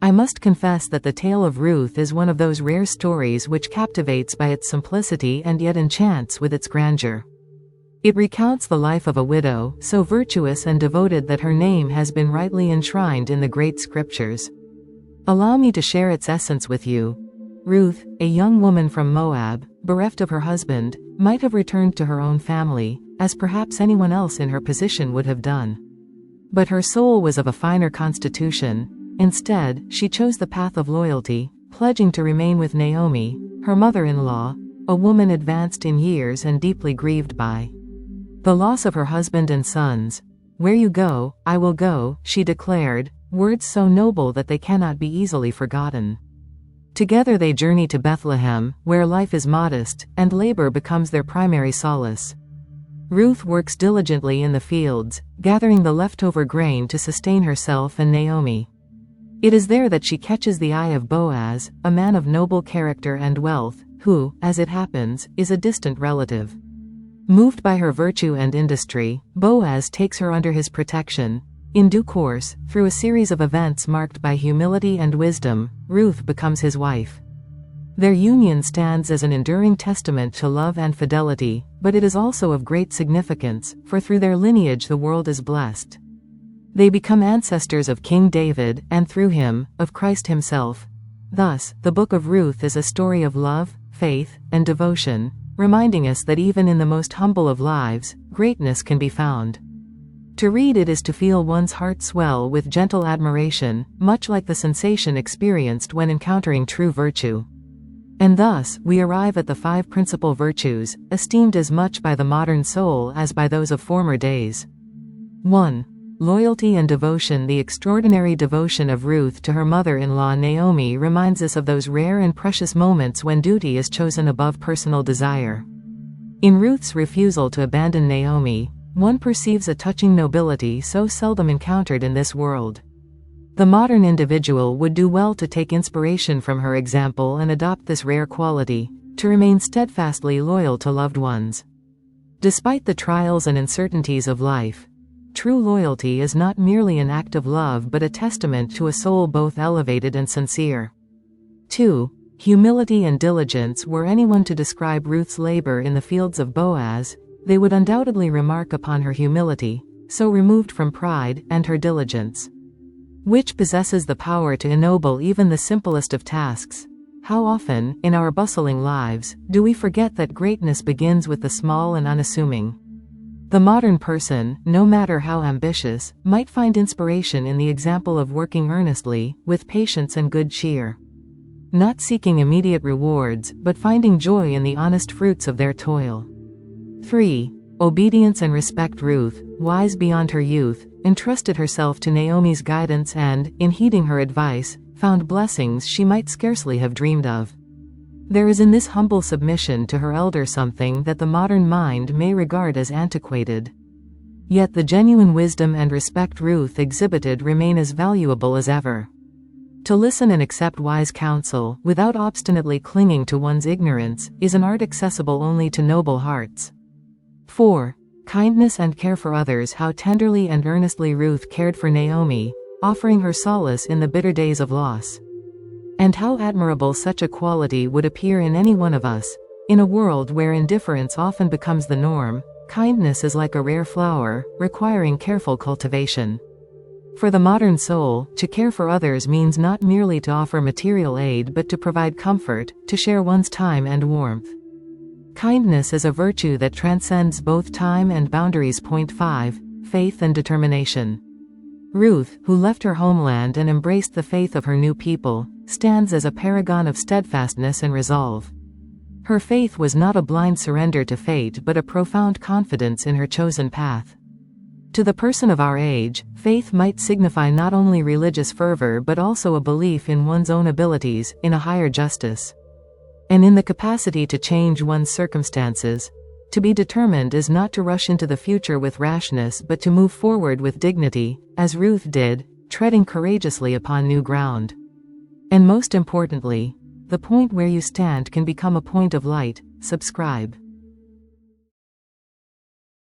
I must confess that the tale of Ruth is one of those rare stories which captivates by its simplicity and yet enchants with its grandeur. It recounts the life of a widow, so virtuous and devoted that her name has been rightly enshrined in the great scriptures. Allow me to share its essence with you. Ruth, a young woman from Moab, bereft of her husband, might have returned to her own family, as perhaps anyone else in her position would have done. But her soul was of a finer constitution. Instead, she chose the path of loyalty, pledging to remain with Naomi, her mother-in-law, a woman advanced in years and deeply grieved by the loss of her husband and sons. "Where you go, I will go," she declared, words so noble that they cannot be easily forgotten. Together they journey to Bethlehem, where life is modest, and labor becomes their primary solace. Ruth works diligently in the fields, gathering the leftover grain to sustain herself and Naomi. It is there that she catches the eye of Boaz, a man of noble character and wealth, who, as it happens, is a distant relative. Moved by her virtue and industry, Boaz takes her under his protection. In due course, through a series of events marked by humility and wisdom, Ruth becomes his wife. Their union stands as an enduring testament to love and fidelity, but it is also of great significance, for through their lineage the world is blessed. They become ancestors of King David, and through him, of Christ himself. Thus, the book of Ruth is a story of love, faith, and devotion, reminding us that even in the most humble of lives, greatness can be found. To read it is to feel one's heart swell with gentle admiration, much like the sensation experienced when encountering true virtue. And thus, we arrive at the 5 principal virtues, esteemed as much by the modern soul as by those of former days. 1. Loyalty and devotion. The extraordinary devotion of Ruth to her mother-in-law Naomi reminds us of those rare and precious moments when duty is chosen above personal desire. In Ruth's refusal to abandon Naomi, one perceives a touching nobility so seldom encountered in this world. The modern individual would do well to take inspiration from her example and adopt this rare quality, to remain steadfastly loyal to loved ones. Despite the trials and uncertainties of life, true loyalty is not merely an act of love but a testament to a soul both elevated and sincere. 2. Humility and diligence. Were anyone to describe Ruth's labor in the fields of Boaz, they would undoubtedly remark upon her humility, so removed from pride, and her diligence, which possesses the power to ennoble even the simplest of tasks. How often, in our bustling lives, do we forget that greatness begins with the small and unassuming? The modern person, no matter how ambitious, might find inspiration in the example of working earnestly, with patience and good cheer. Not seeking immediate rewards, but finding joy in the honest fruits of their toil. 3. Obedience and respect. Ruth, wise beyond her youth, entrusted herself to Naomi's guidance and, in heeding her advice, found blessings she might scarcely have dreamed of. There is in this humble submission to her elder something that the modern mind may regard as antiquated. Yet the genuine wisdom and respect Ruth exhibited remain as valuable as ever. To listen and accept wise counsel, without obstinately clinging to one's ignorance, is an art accessible only to noble hearts. 4. Kindness and care for others. How tenderly and earnestly Ruth cared for Naomi, offering her solace in the bitter days of loss. And how admirable such a quality would appear in any one of us. In a world where indifference often becomes the norm, kindness is like a rare flower, requiring careful cultivation. For the modern soul, to care for others means not merely to offer material aid but to provide comfort, to share one's time and warmth. Kindness is a virtue that transcends both time and boundaries. 5. Faith and determination. Ruth, who left her homeland and embraced the faith of her new people, stands as a paragon of steadfastness and resolve. Her faith was not a blind surrender to fate but a profound confidence in her chosen path. To the person of our age, faith might signify not only religious fervor but also a belief in one's own abilities, in a higher justice, and in the capacity to change one's circumstances. To be determined is not to rush into the future with rashness but to move forward with dignity, as Ruth did, treading courageously upon new ground. And most importantly, the point where you stand can become a point of light. Subscribe.